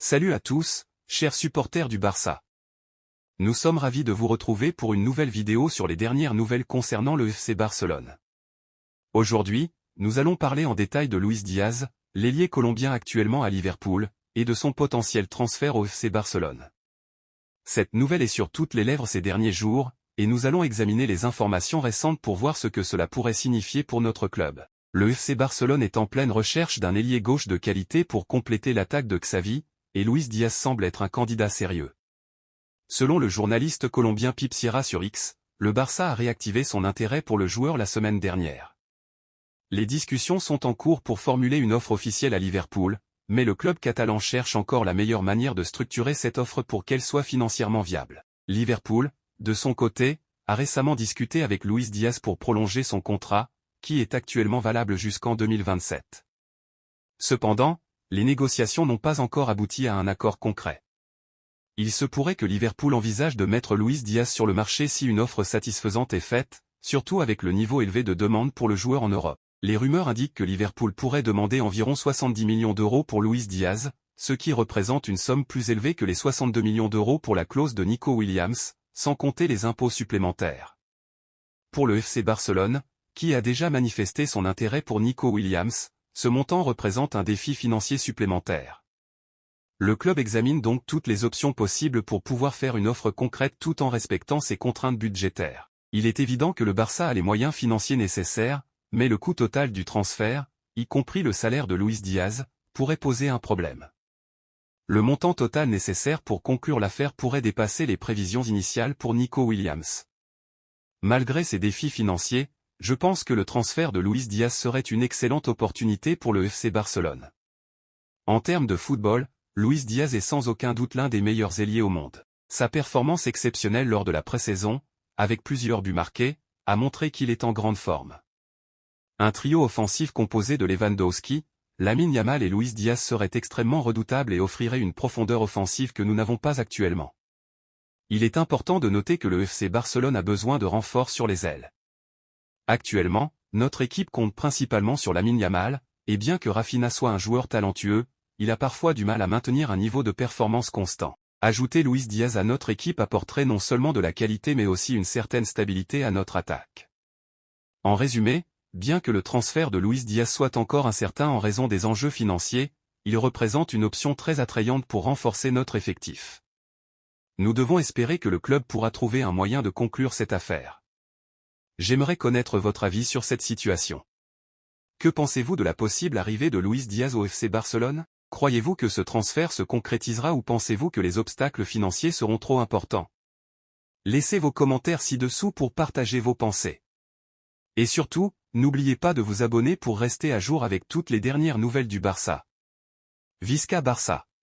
Salut à tous, chers supporters du Barça. Nous sommes ravis de vous retrouver pour une nouvelle vidéo sur les dernières nouvelles concernant le FC Barcelone. Aujourd'hui, nous allons parler en détail de Luis Diaz, l'ailier colombien actuellement à Liverpool, et de son potentiel transfert au FC Barcelone. Cette nouvelle est sur toutes les lèvres ces derniers jours, et nous allons examiner les informations récentes pour voir ce que cela pourrait signifier pour notre club. Le FC Barcelone est en pleine recherche d'un ailier gauche de qualité pour compléter l'attaque de Xavi, et Luis Diaz semble être un candidat sérieux. Selon le journaliste colombien Pip Sierra sur X, le Barça a réactivé son intérêt pour le joueur la semaine dernière. Les discussions sont en cours pour formuler une offre officielle à Liverpool, mais le club catalan cherche encore la meilleure manière de structurer cette offre pour qu'elle soit financièrement viable. Liverpool, de son côté, a récemment discuté avec Luis Diaz pour prolonger son contrat, qui est actuellement valable jusqu'en 2027. Cependant, les négociations n'ont pas encore abouti à un accord concret. Il se pourrait que Liverpool envisage de mettre Luis Diaz sur le marché si une offre satisfaisante est faite, surtout avec le niveau élevé de demande pour le joueur en Europe. Les rumeurs indiquent que Liverpool pourrait demander environ 70 millions d'euros pour Luis Diaz, ce qui représente une somme plus élevée que les 62 millions d'euros pour la clause de Nico Williams, sans compter les impôts supplémentaires. Pour le FC Barcelone, qui a déjà manifesté son intérêt pour Nico Williams, ce montant représente un défi financier supplémentaire. Le club examine donc toutes les options possibles pour pouvoir faire une offre concrète tout en respectant ses contraintes budgétaires. Il est évident que le Barça a les moyens financiers nécessaires, mais le coût total du transfert, y compris le salaire de Luis Diaz, pourrait poser un problème. Le montant total nécessaire pour conclure l'affaire pourrait dépasser les prévisions initiales pour Nico Williams. Malgré ces défis financiers, je pense que le transfert de Luis Diaz serait une excellente opportunité pour le FC Barcelone. En termes de football, Luis Diaz est sans aucun doute l'un des meilleurs ailiers au monde. Sa performance exceptionnelle lors de la pré-saison, avec plusieurs buts marqués, a montré qu'il est en grande forme. Un trio offensif composé de Lewandowski, Lamine Yamal et Luis Diaz serait extrêmement redoutable et offrirait une profondeur offensive que nous n'avons pas actuellement. Il est important de noter que le FC Barcelone a besoin de renforts sur les ailes. Actuellement, notre équipe compte principalement sur Lamine Yamal, et bien que Rafinha soit un joueur talentueux, il a parfois du mal à maintenir un niveau de performance constant. Ajouter Luis Diaz à notre équipe apporterait non seulement de la qualité mais aussi une certaine stabilité à notre attaque. En résumé, bien que le transfert de Luis Diaz soit encore incertain en raison des enjeux financiers, il représente une option très attrayante pour renforcer notre effectif. Nous devons espérer que le club pourra trouver un moyen de conclure cette affaire. J'aimerais connaître votre avis sur cette situation. Que pensez-vous de la possible arrivée de Luis Diaz au FC Barcelone? Croyez-vous que ce transfert se concrétisera ou pensez-vous que les obstacles financiers seront trop importants? Laissez vos commentaires ci-dessous pour partager vos pensées. Et surtout, n'oubliez pas de vous abonner pour rester à jour avec toutes les dernières nouvelles du Barça. Visca Barça!